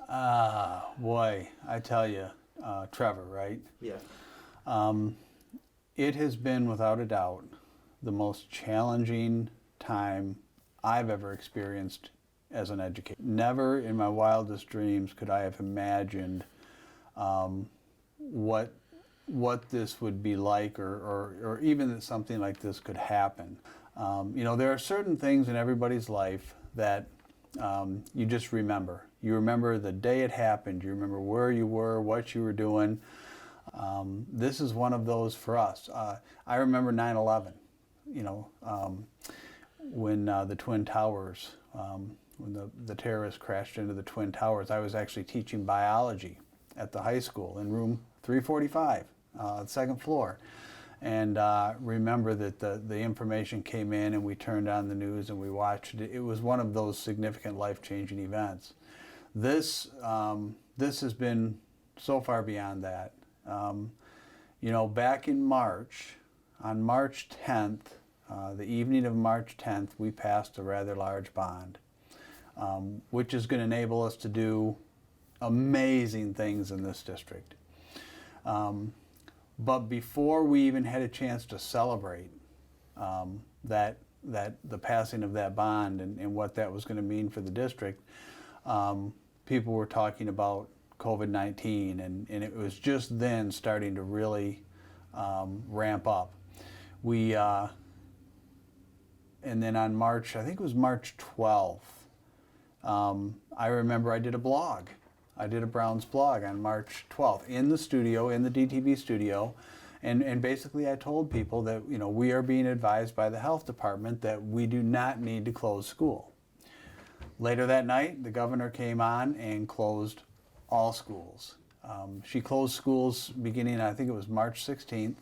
Boy, I tell you, Trevor, right? Yeah. It has been, without a doubt, the most challenging time I've ever experienced as an educator. Never in my wildest dreams could I have imagined what this would be like, or even that something like this could happen. There are certain things in everybody's life that you just remember. You remember the day it happened. You remember where you were, what you were doing. This is one of those for us. I remember 9/11. When the Twin Towers, when the terrorists crashed into the Twin Towers. I was actually teaching biology at the high school in room 345, second floor. And remember that the information came in and we turned on the news and we watched it. It was one of those significant life-changing events. This has been so far beyond that. Back in March, on March 10th, the evening of March 10th, we passed a rather large bond, which is going to enable us to do amazing things in this district. But before we even had a chance to celebrate that the passing of that bond and what that was going to mean for the district, people were talking about COVID-19, and it was just then starting to really ramp up. And then on March, I think it was March 12th, I remember I did a blog. I did a Browns blog on March 12th in the studio, in the DTV studio, and basically I told people that we are being advised by the health department that we do not need to close school. Later that night, the governor came on and closed all schools. She closed schools beginning, I think it was March 16th,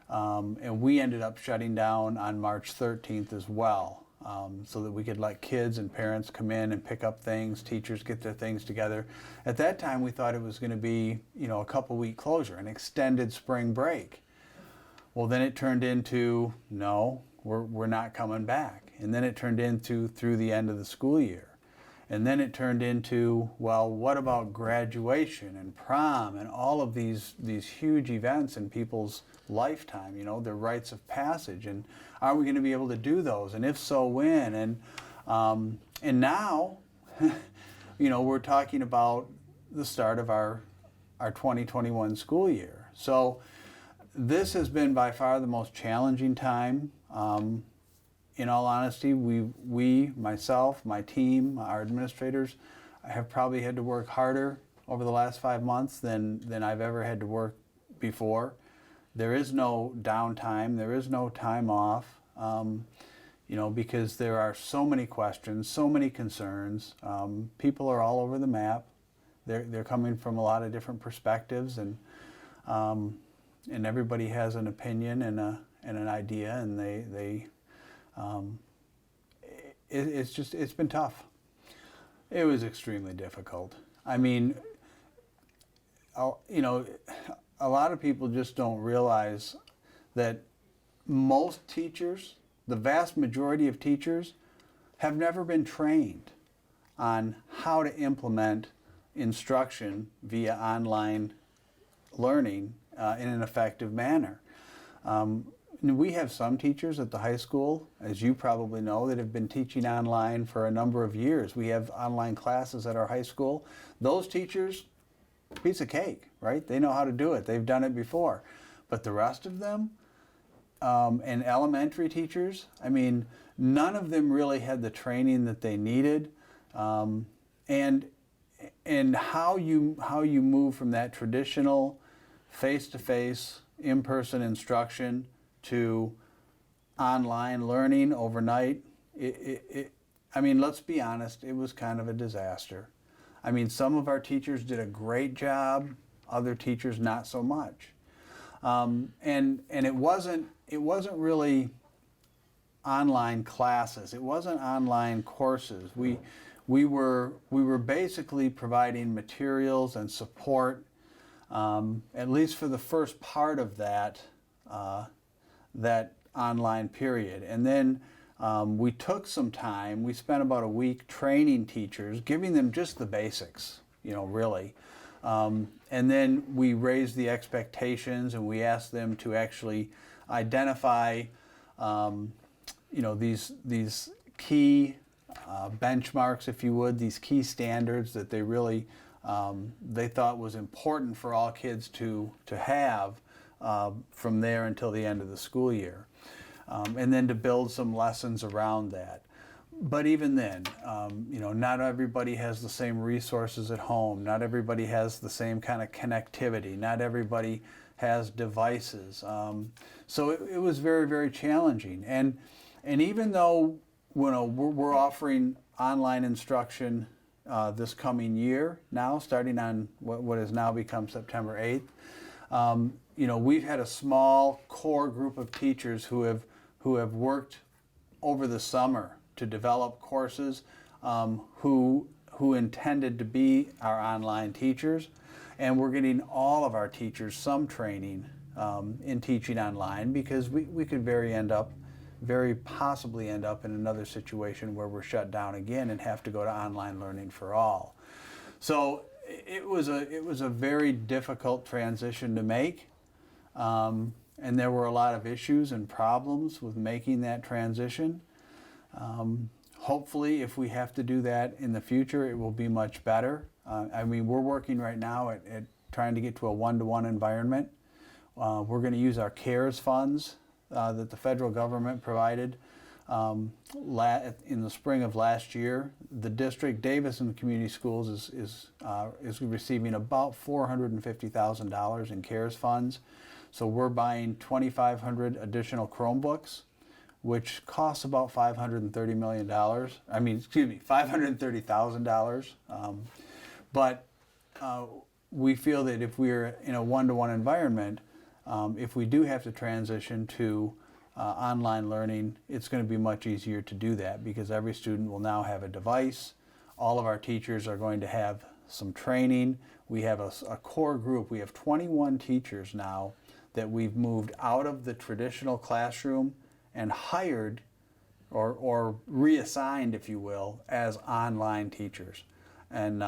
and we ended up shutting down on March 13th as well. So that we could let kids and parents come in and pick up things, teachers get their things together. At that time, we thought it was going to be, a couple-week closure, an extended spring break. Well, then it turned into, no, we're not coming back. And then it turned into through the end of the school year. And then it turned into, well, what about graduation and prom and all of these huge events in people's lifetime, their rites of passage, and are we going to be able to do those? And if so, when? And now, we're talking about the start of our 2021 school year. So this has been by far the most challenging time. In all honesty, we, myself, my team, our administrators, have probably had to work harder over the last 5 months than I've ever had to work before. There is no downtime. There is no time off, because there are so many questions, so many concerns. People are all over the map. They're coming from a lot of different perspectives, and everybody has an opinion and an idea, and it's been tough. It was extremely difficult. I mean, a lot of people just don't realize that most teachers, the vast majority of teachers, have never been trained on how to implement instruction via online learning in an effective manner. We have some teachers at the high school, as you probably know, that have been teaching online for a number of years. We have online classes at our high school. Those teachers, piece of cake, right? They know how to do it. They've done it before. But the rest of them, and elementary teachers, I mean, none of them really had the training that they needed. And how you move from that traditional face-to-face, in-person instruction to online learning overnight, I mean, let's be honest, it was kind of a disaster. I mean, some of our teachers did a great job, other teachers not so much. And it wasn't really online classes. It wasn't online courses. We were basically providing materials and support, at least for the first part of that online period. And then we took some time. We spent about a week training teachers, giving them just the basics. really. And then we raised the expectations, and we asked them to actually identify, these key benchmarks, if you would, these key standards that they really they thought was important for all kids to have from there until the end of the school year, and then to build some lessons around that. But even then, not everybody has the same resources at home. Not everybody has the same kind of connectivity. Not everybody has devices. So it was very, very challenging. And even though we're offering online instruction this coming year now, starting on what has now become September 8th, we've had a small core group of teachers who have worked over the summer to develop courses, who intended to be our online teachers, and we're getting all of our teachers some training in teaching online, because we could very possibly end up in another situation where we're shut down again and have to go to online learning for all. So it was a very difficult transition to make, and there were a lot of issues and problems with making that transition. Hopefully, if we have to do that in the future, it will be much better. We're working right now at trying to get to a one-to-one environment. We're going to use our CARES funds that the federal government provided in the spring of last year. The district, Davison Community Schools, is receiving about $450,000 in CARES funds. So we're buying 2,500 additional Chromebooks, which costs about $530 million. $530,000. But we feel that if we're in a one-to-one environment, if we do have to transition to online learning, it's going to be much easier to do that, because every student will now have a device. All of our teachers are going to have some training. We have a core group. We have 21 teachers now that we've moved out of the traditional classroom and hired or reassigned, if you will, as online teachers. And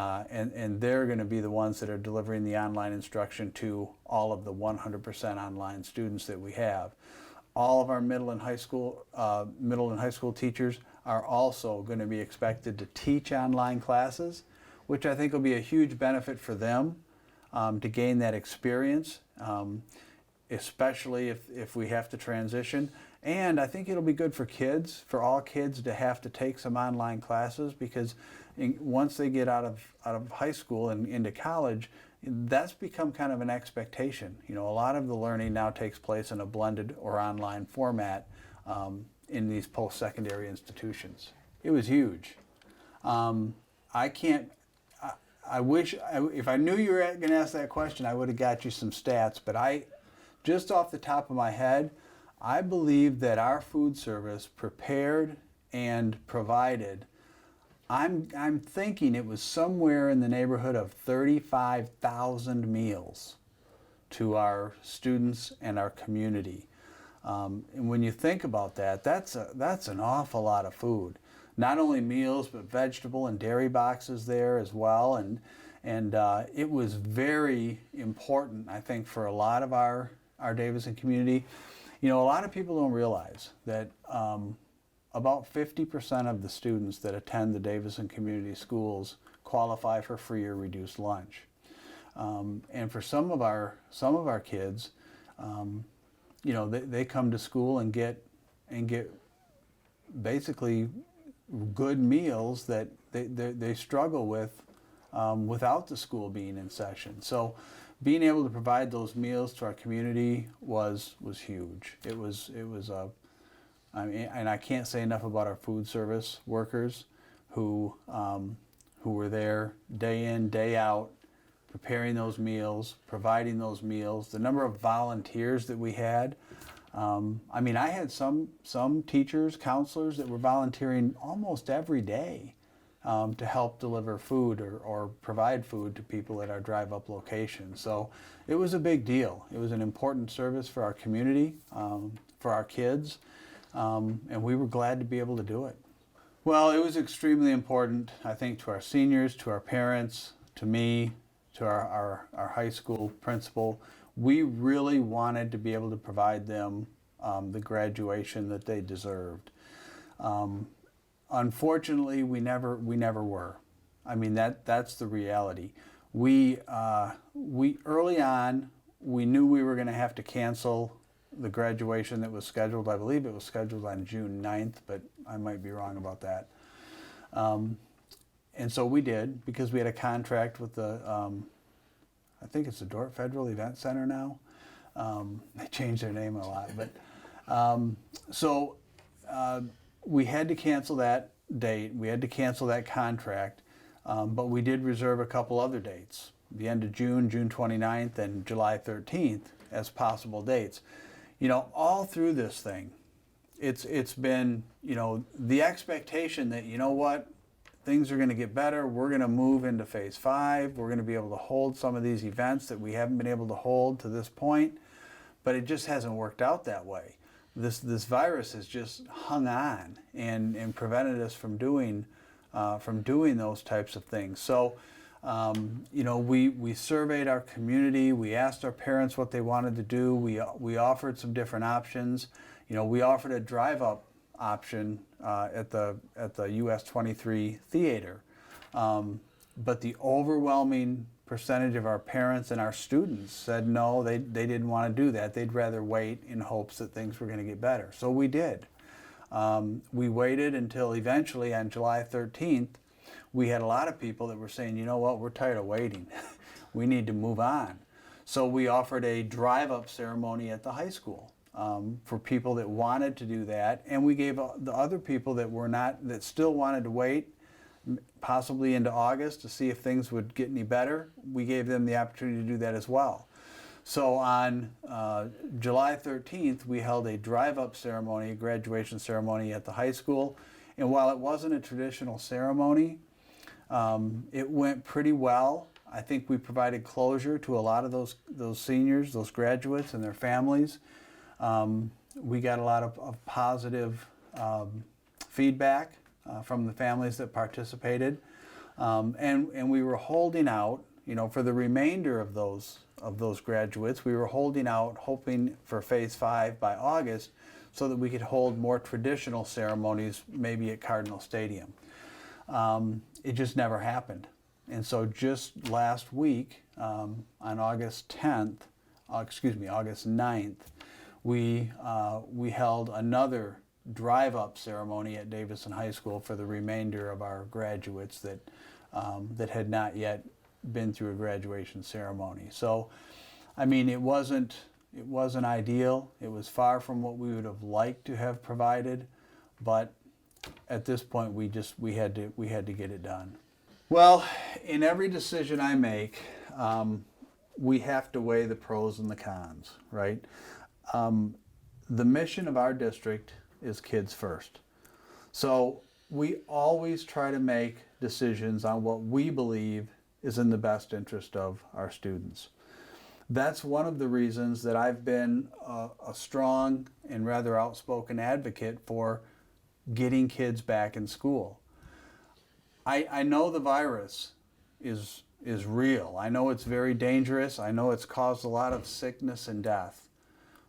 they're going to be the ones that are delivering the online instruction to all of the 100% online students that we have. All of our middle and high school teachers are also going to be expected to teach online classes, which I think will be a huge benefit for them to gain that experience, especially if we have to transition. And I think it'll be good for kids, for all kids, to have to take some online classes, because once they get out of high school and into college, that's become kind of an expectation. A lot of the learning now takes place in a blended or online format in these post-secondary institutions. It was huge. I wish, if I knew you were going to ask that question, I would have got you some stats, but just off the top of my head, I believe that our food service prepared and provided, I'm thinking it was somewhere in the neighborhood of 35,000 meals to our students and our community. And when you think about that, that's an awful lot of food. Not only meals, but vegetable and dairy boxes there as well. And it was very important, I think, for a lot of our Davison community. A lot of people don't realize that about 50% of the students that attend the Davison Community Schools qualify for free or reduced lunch. And for some of our kids, they come to school and get basically good meals that they struggle with without the school being in session. So being able to provide those meals to our community was huge. It was and I can't say enough about our food service workers who were there day in, day out, preparing those meals, providing those meals. The number of volunteers that we had. I had some teachers, counselors that were volunteering almost every day to help deliver food or provide food to people at our drive-up location. So it was a big deal. It was an important service for our community, for our kids, and we were glad to be able to do it. Well, it was extremely important, I think, to our seniors, to our parents, to me, to our high school principal. We really wanted to be able to provide them the graduation that they deserved. Unfortunately, we never were. I mean, that's the reality. We early on, we knew we were going to have to cancel the graduation that was scheduled. I believe it was scheduled on June 9th, but I might be wrong about that. And so we did, because we had a contract with the, I think it's the Dordt Federal Event Center now. They changed their name a lot, but we had to cancel that date. We had to cancel that contract, but we did reserve a couple other dates, the end of June, June 29th, and July 13th as possible dates. You know, all through this thing, it's been, you know, the expectation that, you know what, things are going to get better. We're going to move into phase 5. We're going to be able to hold some of these events that we haven't been able to hold to this point, but it just hasn't worked out that way. This virus has just hung on and prevented us from doing those types of things. So, you know, we surveyed our community. We asked our parents what they wanted to do. We offered some different options. You know, we offered a drive-up option at the US 23 theater, but the overwhelming percentage of our parents and our students said no, they didn't want to do that. They'd rather wait in hopes that things were going to get better. So we did. We waited until eventually on July 13th, we had a lot of people that were saying, you know what, we're tired of waiting. We need to move on. So we offered a drive-up ceremony at the high school for people that wanted to do that, and we gave the other people that still wanted to wait, possibly into August, to see if things would get any better. We gave them the opportunity to do that as well. So on July 13th, we held a drive-up ceremony, a graduation ceremony at the high school. And while it wasn't a traditional ceremony, it went pretty well. I think we provided closure to a lot of those seniors, those graduates and their families. We got a lot of positive feedback from the families that participated. And we were holding out, you know, for the remainder of those graduates. We were holding out, hoping for phase 5 by August, so that we could hold more traditional ceremonies, maybe at Cardinal Stadium. It just never happened. And so just last week, on August 9th, we held another drive-up ceremony at Davison High School for the remainder of our graduates that had not yet been through a graduation ceremony. So, I mean, it wasn't ideal. It was far from what we would have liked to have provided, but at this point we had to get it done. Well, in every decision I make, we have to weigh the pros and the cons, right? The mission of our district is kids first. So we always try to make decisions on what we believe is in the best interest of our students. That's one of the reasons that I've been a strong and rather outspoken advocate for getting kids back in school. I know the virus is real. I know it's very dangerous. I know it's caused a lot of sickness and death.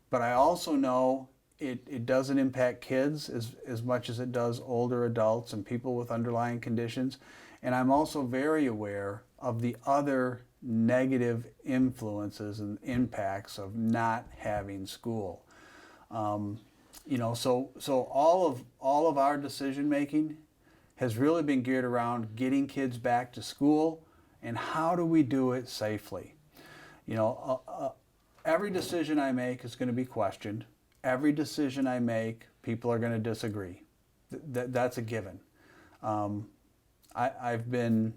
But I also know it doesn't impact kids as much as it does older adults and people with underlying conditions. And I'm also very aware of the other negative influences and impacts of not having school. You know, so all of our decision making has really been geared around getting kids back to school and how do we do it safely. You know, every decision I make is going to be questioned. Every decision I make, people are going to disagree. That's a given. I've been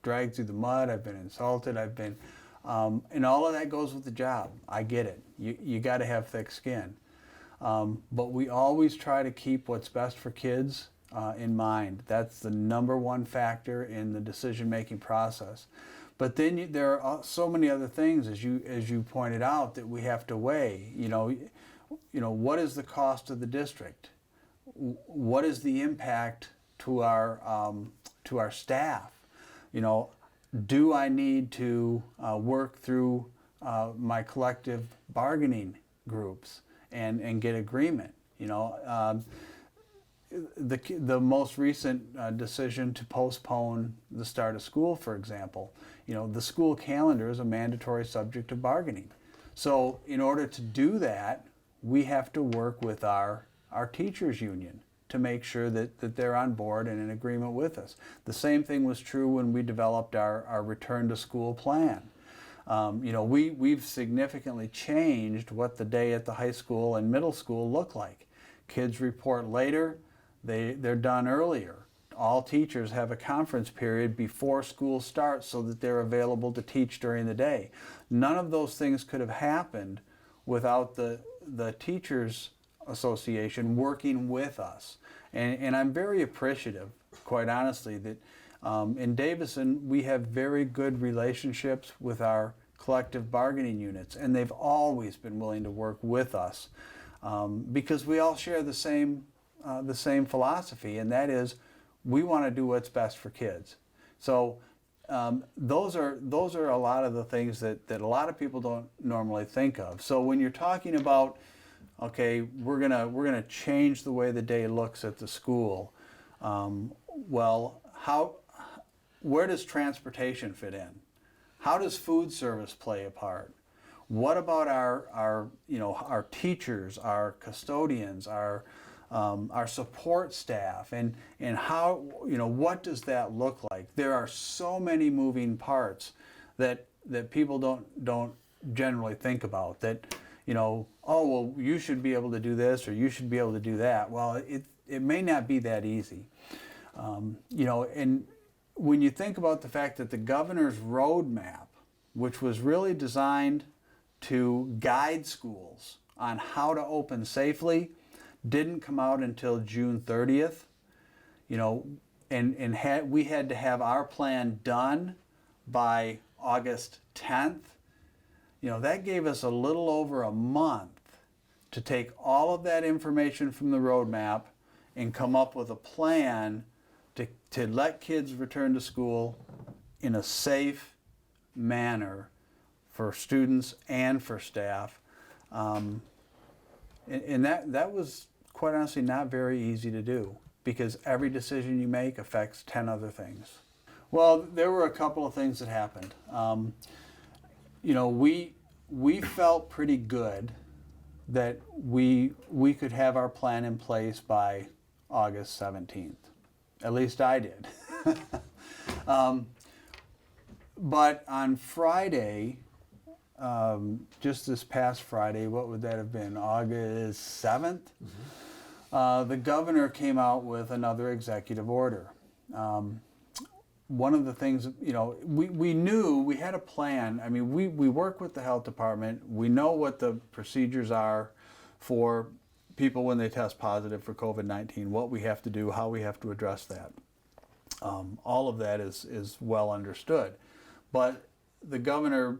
dragged through the mud. I've been insulted. And all of that goes with the job. I get it. You got to have thick skin. But we always try to keep what's best for kids in mind. That's the number one factor in the decision-making process. But then there are so many other things, as you pointed out, that we have to weigh. You know, what is the cost of the district? What is the impact to our staff? You know, do I need to work through my collective bargaining groups and get agreement? The most recent decision to postpone the start of school, for example, the school calendar is a mandatory subject of bargaining. So in order to do that, we have to work with our teachers union to make sure that they're on board and in agreement with us. The same thing was true when we developed our return to school plan. We've significantly changed what the day at the high school and middle school look like. Kids report later, they're done earlier. All teachers have a conference period before school starts so that they're available to teach during the day. None of those things could have happened without the Teachers Association working with us. And I'm very appreciative, quite honestly, that in Davison we have very good relationships with our collective bargaining units, and they've always been willing to work with us because we all share the same philosophy, and that is we want to do what's best for kids. So those are a lot of the things that a lot of people don't normally think of. So when you're talking about, okay, we're gonna change the way the day looks at the school, where does transportation fit in? How does food service play a part? What about our teachers, our custodians, our support staff, and how, what does that look like? There are so many moving parts that people don't generally think about. That, oh, well, you should be able to do this or you should be able to do that. Well, it may not be that easy. And when you think about the fact that the governor's roadmap, which was really designed to guide schools on how to open safely, didn't come out until June 30th, we had to have our plan done by August 10th. That gave us a little over a month to take all of that information from the roadmap and come up with a plan to let kids return to school in a safe manner for students and for staff. And that was, quite honestly, not very easy to do because every decision you make affects 10 other things. Well, there were a couple of things that happened. We felt pretty good that we could have our plan in place by August 17th. At least I did. But on Friday, just this past Friday, what would that have been, August 7th? Mm-hmm. The governor came out with another executive order. One of the things, we knew we had a plan. I mean, we work with the health department. We know what the procedures are for people when they test positive for COVID-19, what we have to do, how we have to address that. All of that is well understood. But the governor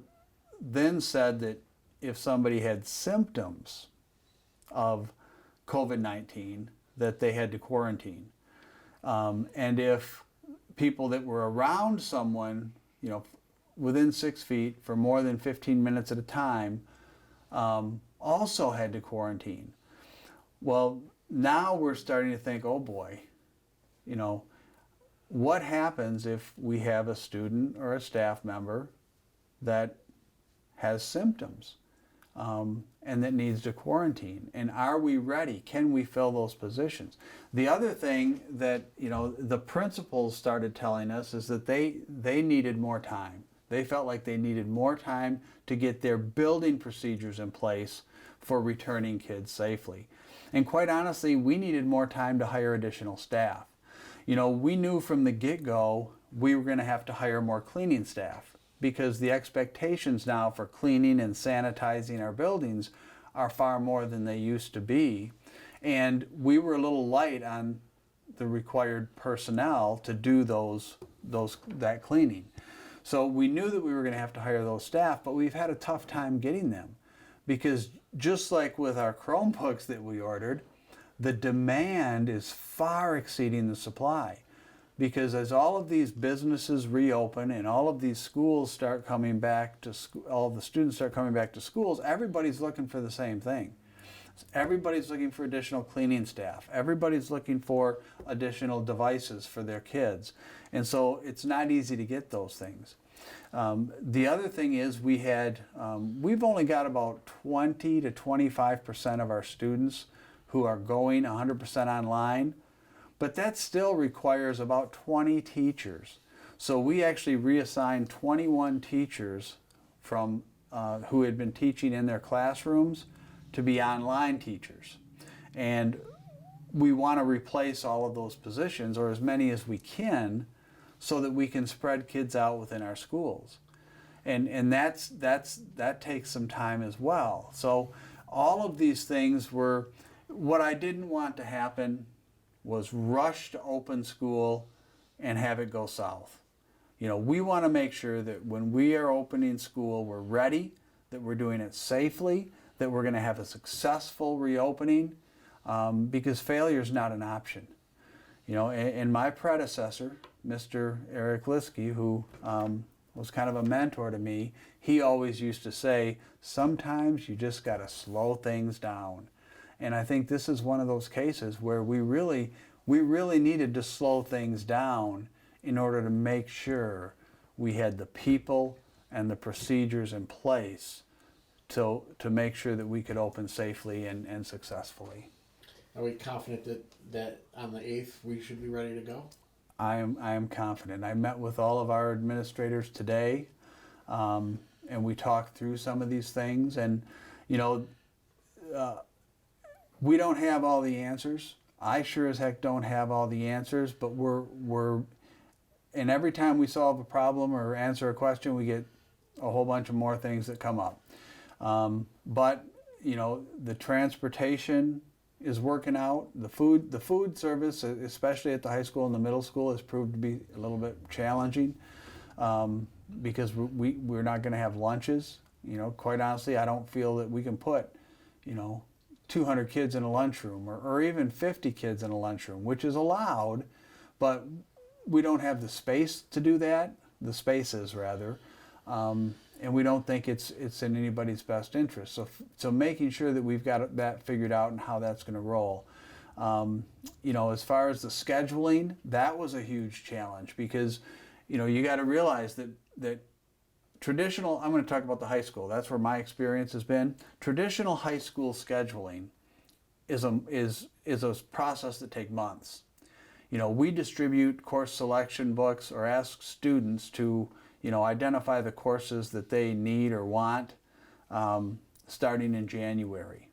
then said that if somebody had symptoms of COVID-19, that they had to quarantine. And if people that were around someone, within 6 feet for more than 15 minutes at a time, also had to quarantine. Well, now we're starting to think, oh boy, what happens if we have a student or a staff member that has symptoms and that needs to quarantine? And are we ready? Can we fill those positions? The other thing that the principals started telling us is that they needed more time. They felt like they needed more time to get their building procedures in place for returning kids safely. And quite honestly, we needed more time to hire additional staff. We knew from the get-go we were going to have to hire more cleaning staff because the expectations now for cleaning and sanitizing our buildings are far more than they used to be. And we were a little light on the required personnel to do that cleaning. So we knew that we were going to have to hire those staff, but we've had a tough time getting them because just like with our Chromebooks that we ordered, the demand is far exceeding the supply because as all of these businesses reopen and all of these schools start coming back to school, all of the students start coming back to schools, everybody's looking for the same thing. Everybody's looking for additional cleaning staff. Everybody's looking for additional devices for their kids. And so it's not easy to get those things. The other thing is we've only got about 20 to 25% of our students who are going 100% online, but that still requires about 20 teachers. So we actually reassigned 21 teachers from who had been teaching in their classrooms to be online teachers. And we want to replace all of those positions, or as many as we can, so that we can spread kids out within our schools. And that takes some time as well. So all of these things were, what I didn't want to happen was rush to open school and have it go south. You know, we want to make sure that when we are opening school, we're ready, that we're doing it safely, that we're going to have a successful reopening, because failure is not an option. You know, and my predecessor, Mr. Eric Liskey, who was kind of a mentor to me, he always used to say, sometimes you just got to slow things down. And I think this is one of those cases where we really needed to slow things down in order to make sure we had the people and the procedures in place to make sure that we could open safely and successfully. Are we confident that on the 8th we should be ready to go? I am confident. I met with all of our administrators today, and we talked through some of these things. And, you know, we don't have all the answers. I sure as heck don't have all the answers, but and every time we solve a problem or answer a question, we get a whole bunch of more things that come up. But, you know, the transportation is working out. The food service, especially at the high school and the middle school, has proved to be a little bit challenging, because we're not going to have lunches. You know, quite honestly, I don't feel that we can put, you know, 200 kids in a lunchroom or even 50 kids in a lunchroom, which is allowed, but we don't have the space to do that, the spaces rather, and we don't think it's in anybody's best interest. So making sure that we've got that figured out and how that's going to roll. You know, as far as the scheduling, that was a huge challenge because, you know, you got to realize that traditional, I'm going to talk about the high school. That's where my experience has been. Traditional high school scheduling is a process that takes months. You know, we distribute course selection books or ask students to, you know, identify the courses that they need or want, starting in January.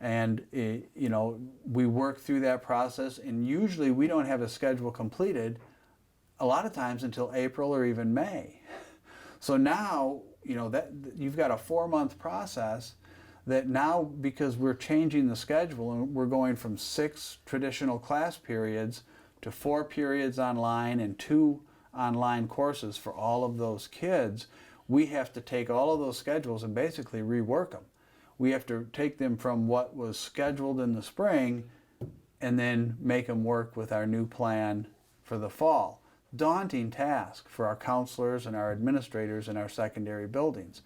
And, you know, we work through that process, and usually we don't have a schedule completed a lot of times until April or even May. So now, you know, that you've got a 4-month process that now, because we're changing the schedule and we're going from 6 traditional class periods to 4 periods online and 2 online courses for all of those kids, we have to take all of those schedules and basically rework them. We have to take them from what was scheduled in the spring and then make them work with our new plan for the fall. Daunting task for our counselors and our administrators in our secondary buildings.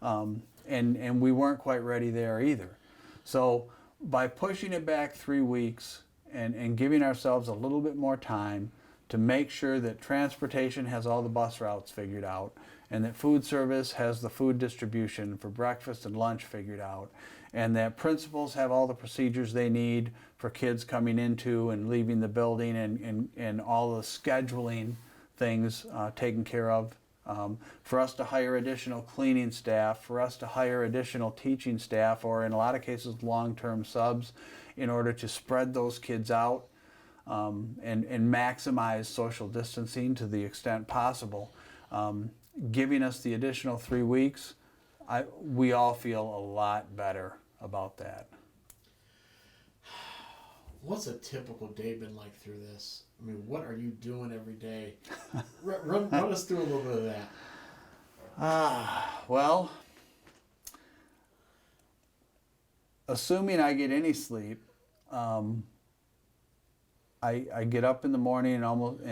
And we weren't quite ready there either. So by pushing it back 3 weeks and giving ourselves a little bit more time to make sure that transportation has all the bus routes figured out and that food service has the food distribution for breakfast and lunch figured out, and that principals have all the procedures they need for kids coming into and leaving the building and all the scheduling things taken care of, for us to hire additional cleaning staff, for us to hire additional teaching staff, or in a lot of cases long-term subs, in order to spread those kids out and maximize social distancing to the extent possible. Giving us the additional 3 weeks, we all feel a lot better about that. What's a typical day been like through this? I mean, what are you doing every day? Run us through a little bit of that. Well, assuming I get any sleep, I get up in the morning and almost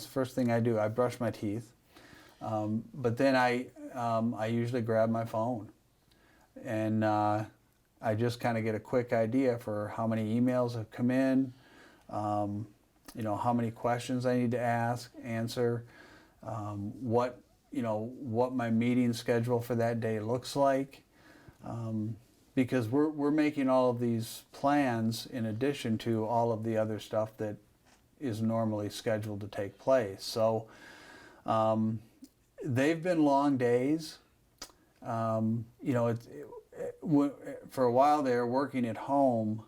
the first thing I do, I brush my teeth. But then I usually grab my phone, and I just kind of get a quick idea for how many emails have come in, how many questions I need to answer, what my meeting schedule for that day looks like, because we're making all of these plans in addition to all of the other stuff that is normally scheduled to take place. So they've been long days. For a while they were working at home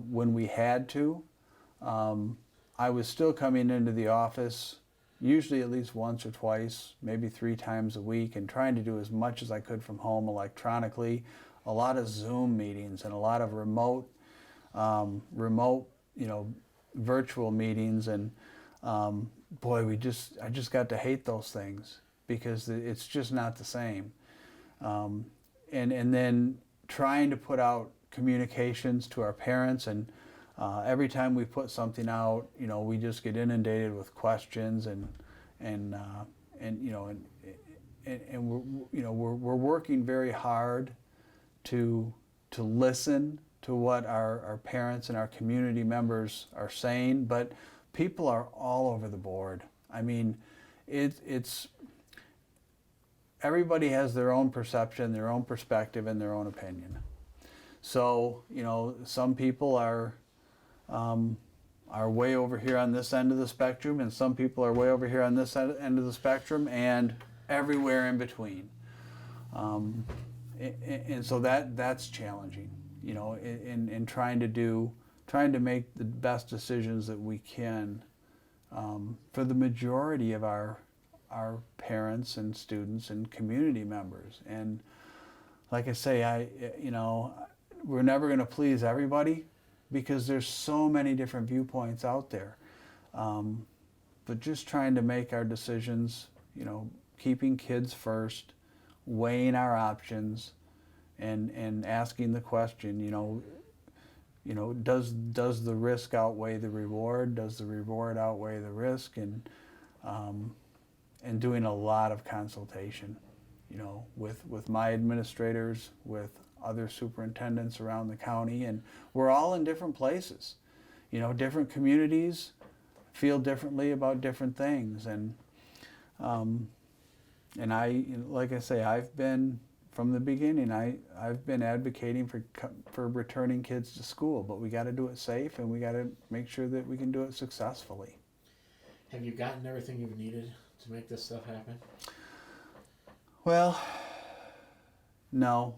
when we had to. I was still coming into the office usually at least once or twice, maybe 3 times a week, and trying to do as much as I could from home electronically. A lot of Zoom meetings and a lot of remote, virtual meetings, and boy, I just got to hate those things because it's just not the same. And then trying to put out communications to our parents, and every time we put something out, we just get inundated with questions, and we're working very hard to listen to what our parents and our community members are saying, but people are all over the board. I mean, it's everybody has their own perception, their own perspective, and their own opinion. So, some people are way over here on this end of the spectrum, and some people are way over here on this end of the spectrum, and everywhere in between. And so that's challenging, in trying to make the best decisions that we can for the majority of our parents and students and community members. And like I say, we're never going to please everybody because there's so many different viewpoints out there. But just trying to make our decisions, keeping kids first, weighing our options, and asking the question, does the risk outweigh the reward? Does the reward outweigh the risk? And doing a lot of consultation, with my administrators, with other superintendents around the county, and we're all in different places. Different communities feel differently about different things, and I, like I say, I've been from the beginning. I've been advocating for returning kids to school, but we got to do it safe, and we got to make sure that we can do it successfully. Have you gotten everything you've needed to make this stuff happen? Well, no.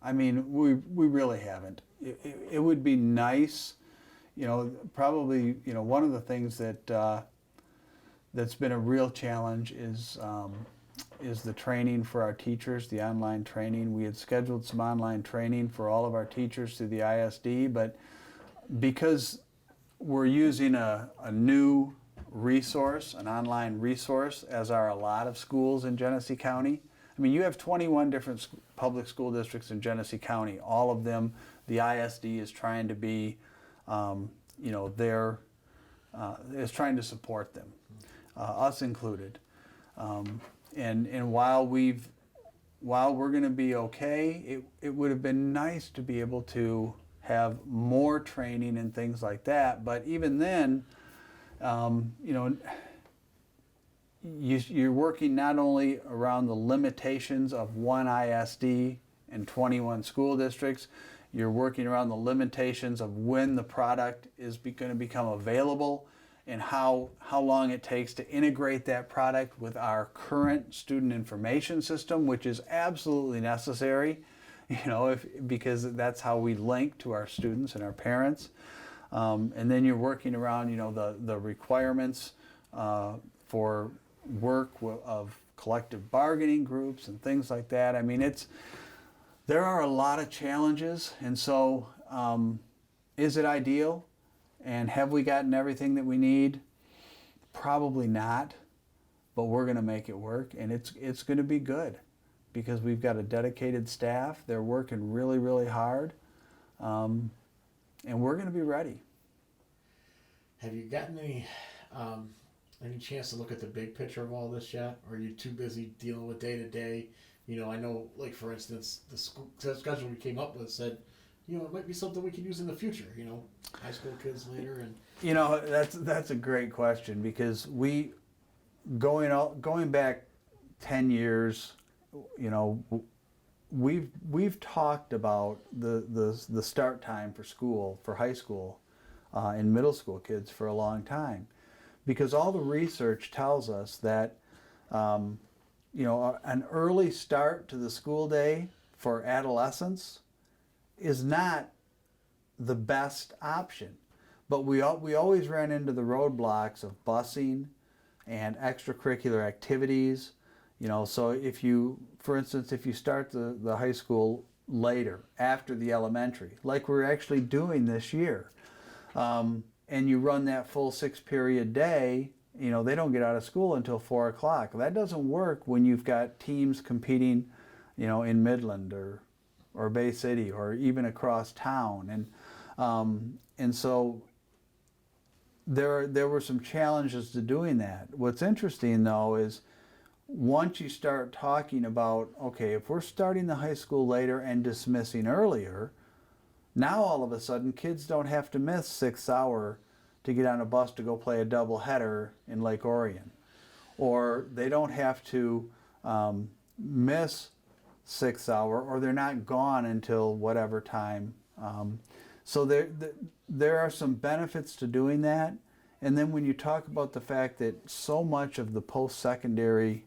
I mean, we really haven't. It would be nice, probably, one of the things that that's been a real challenge is the training for our teachers, the online training. We had scheduled some online training for all of our teachers through the ISD, but because we're using a new resource, an online resource, as are a lot of schools in Genesee County. I mean, you have 21 different public school districts in Genesee County. All of them, the ISD is trying to be, is trying to support them, us included. And while we're going to be okay, it would have been nice to be able to have more training and things like that. But even then, you're working not only around the limitations of one ISD and 21 school districts, you're working around the limitations of when the product is going to become available, and how long it takes to integrate that product with our current student information system, which is absolutely necessary, because that's how we link to our students and our parents. And then you're working around, the requirements for work of collective bargaining groups and things like that. I mean, there are a lot of challenges, and so is it ideal? And have we gotten everything that we need? Probably not, but we're going to make it work, and it's going to be good because we've got a dedicated staff. They're working really, really hard, and we're going to be ready. Have you gotten any chance to look at the big picture of all this yet? Or are you too busy dealing with day to day? You know, I know, like for instance, the school schedule we came up with said, you know, it might be something we could use in the future. You know, high school kids later, and You know, that's a great question, because going back 10 years, you know, we've talked about the start time for school, for high school and middle school kids for a long time, because all the research tells us that you know, an early start to the school day for adolescents is not the best option. But we always ran into the roadblocks of busing and extracurricular activities. You know, so if you, for instance, if you start the high school later, after the elementary, like we're actually doing this year, and you run that full 6-period day, you know, they don't get out of school until 4 o'clock. That doesn't work when you've got teams competing, you know, in Midland or Bay City or even across town. And so there were some challenges to doing that. What's interesting though is once you start talking about, okay, if we're starting the high school later and dismissing earlier, now all of a sudden kids don't have to miss 6 hour to get on a bus to go play a double header in Lake Orion, or they don't have to miss 6 hour, or they're not gone until whatever time. So there are some benefits to doing that. And then when you talk about the fact that so much of the post-secondary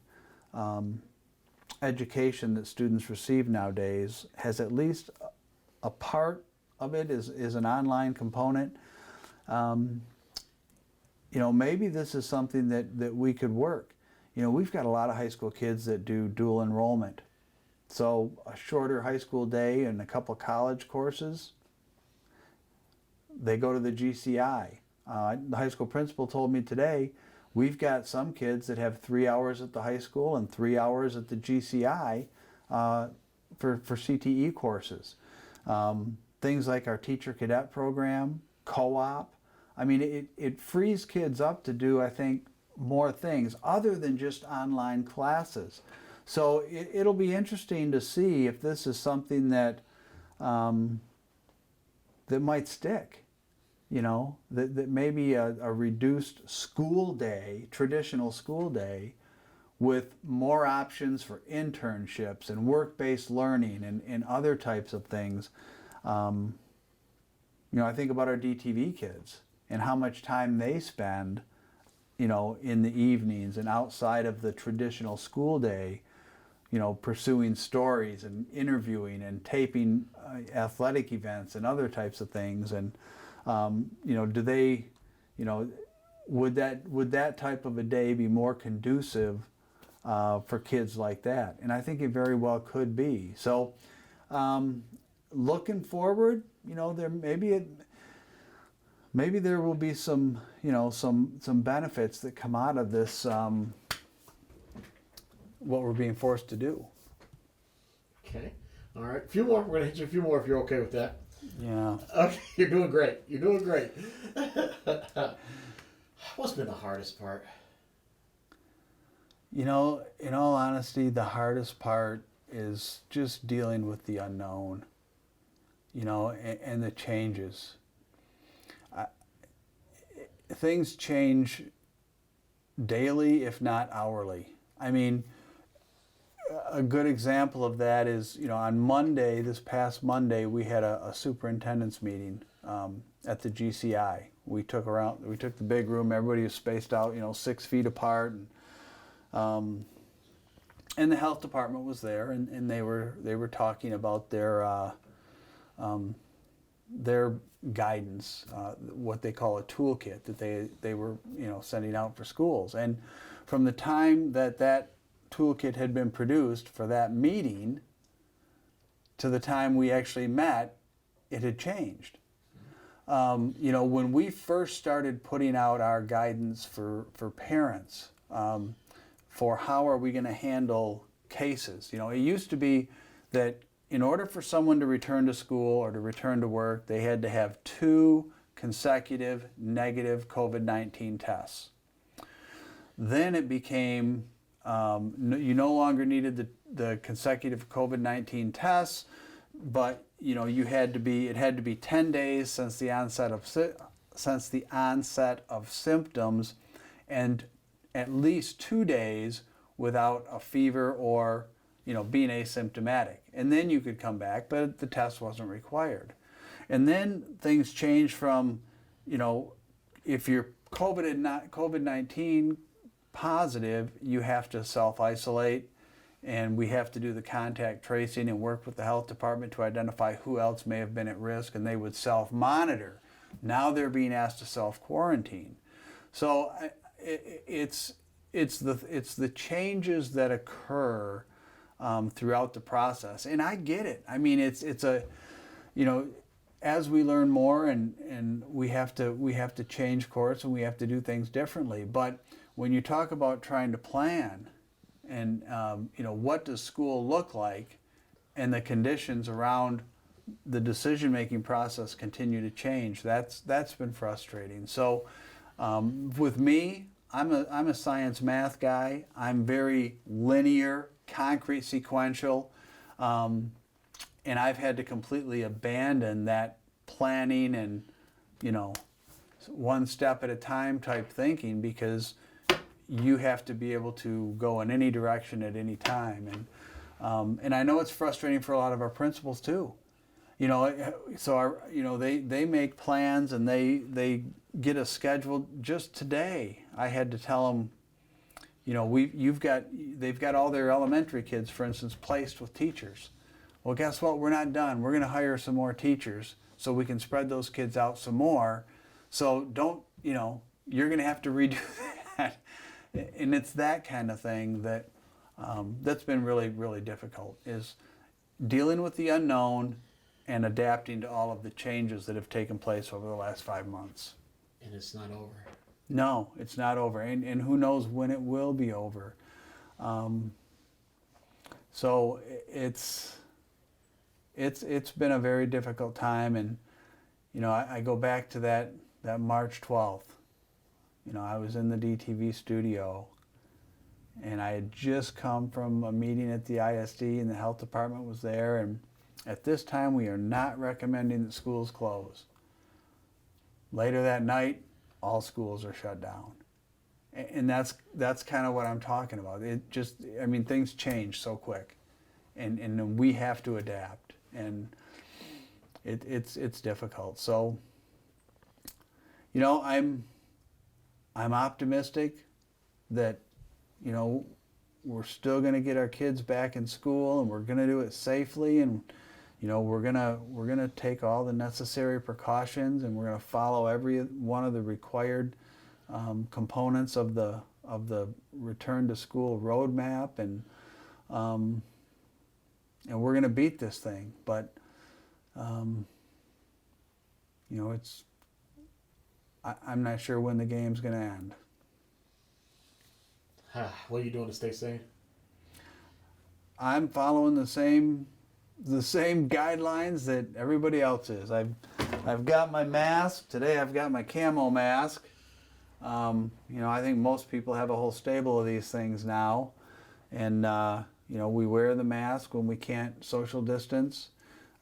education that students receive nowadays has at least a part of it is an online component, you know, maybe this is something that we could work. You know, we've got a lot of high school kids that do dual enrollment. So a shorter high school day and a couple college courses, they go to the GCI. The high school principal told me today, we've got some kids that have 3 hours at the high school and 3 hours at the GCI for CTE courses. Things like our teacher cadet program, co-op. I mean, it frees kids up to do, I think, more things other than just online classes. So it'll be interesting to see if this is something that that might stick. You know, that maybe a reduced school day, traditional school day, with more options for internships and work-based learning and other types of things. You know, I think about our DTV kids and how much time they spend, you know, in the evenings and outside of the traditional school day, you know, pursuing stories and interviewing and taping athletic events and other types of things. And you know, do they, you know, would that type of a day be more conducive for kids like that? And I think it very well could be. So looking forward, you know, there maybe there will be some, you know, some benefits that come out of this, what we're being forced to do. okay, all right, a few more. We're gonna hit you a few more if you're okay with that. Yeah. Okay, you're doing great. You're doing great. What's been the hardest part? You know, in all honesty, the hardest part is just dealing with the unknown, you know, and the changes. Things change daily, if not hourly. I mean, a good example of that is, you know, on Monday, this past Monday, we had a superintendent's meeting at the GCI. We took the big room. Everybody was spaced out, you know, 6 feet apart, and the health department was there, and they were talking about their guidance, what they call a toolkit that they were, you know, sending out for schools. And from the time that toolkit had been produced for that meeting to the time we actually met, it had changed. You know, when we first started putting out our guidance for parents, for how are we going to handle cases, you know, it used to be that in order for someone to return to school or to return to work, they had to have 2 consecutive negative COVID-19 tests. Then it became, you no longer needed the consecutive COVID-19 tests, but it had to be 10 days since the onset of symptoms, and at least 2 days without a fever or being asymptomatic. And then you could come back, but the test wasn't required. And then things changed from, if you're COVID-19 positive, you have to self-isolate, and we have to do the contact tracing and work with the health department to identify who else may have been at risk, and they would self-monitor. Now they're being asked to self-quarantine. So it's the changes that occur throughout the process, and I get it. I mean, it's as we learn more, and we have to change course, and we have to do things differently. But when you talk about trying to plan, and what does school look like, and the conditions around the decision-making process continue to change, that's been frustrating. So with me, I'm a science math guy. I'm very linear, concrete, sequential, and I've had to completely abandon that planning and one step at a time type thinking, because you have to be able to go in any direction at any time. And I know it's frustrating for a lot of our principals too. So they make plans, and they get a schedule. Just today, I had to tell them, they've got all their elementary kids, for instance, placed with teachers. Well, guess what? We're not done. We're going to hire some more teachers so we can spread those kids out some more. So you're going to have to redo that. And it's that kind of thing that's been really, really difficult, is dealing with the unknown and adapting to all of the changes that have taken place over the last 5 months. And it's not over. No, it's not over. And who knows when it will be over. So it's been a very difficult time. And, I go back to that March 12th. I was in the DTV studio, and I had just come from a meeting at the ISD, and the health department was there. And at this time, we are not recommending that schools close. Later that night, all schools are shut down. And that's kind of what I'm talking about. Things change so quick, and we have to adapt, and it's difficult. So, I'm optimistic that, we're still going to get our kids back in school, and we're going to do it safely, and, we're going to take all the necessary precautions, and we're going to follow every one of the required components of the return to school roadmap, and we're going to beat this thing. But I'm not sure when the game's going to end. What are you doing to stay sane? I'm following the same guidelines that everybody else is. I've got my mask today. I've got my camo mask. I think most people have a whole stable of these things now, and we wear the mask when we can't social distance.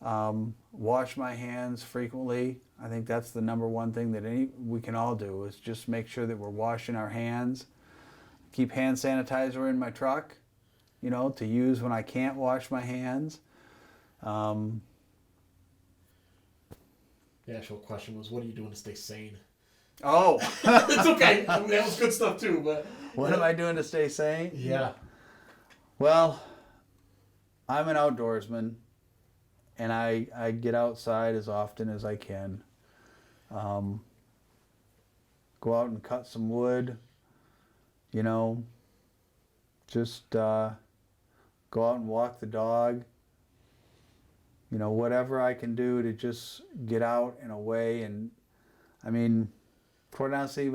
Wash my hands frequently. I think that's the number one thing that we can all do, is just make sure that we're washing our hands. Keep hand sanitizer in my truck, to use when I can't wash my hands. The actual question was, what are you doing to stay sane? Oh. It's okay. That was good stuff too, but... What am I doing to stay sane? Yeah. Well, I'm an outdoorsman, and I get outside as often as I can. Go out and cut some wood, just go out and walk the dog. Whatever I can do to just get out and away. And quite honestly,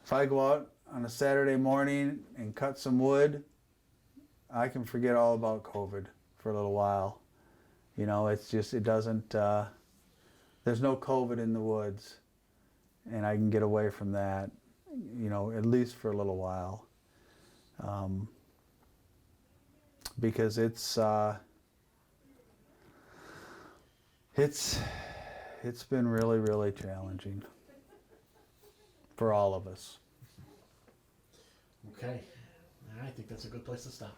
if I go out on a Saturday morning and cut some wood, I can forget all about COVID for a little while. It's just, it doesn't there's no COVID in the woods, and I can get away from that, you know, at least for a little while, because it's been really, really challenging for all of us. Okay, I think that's a good place to stop.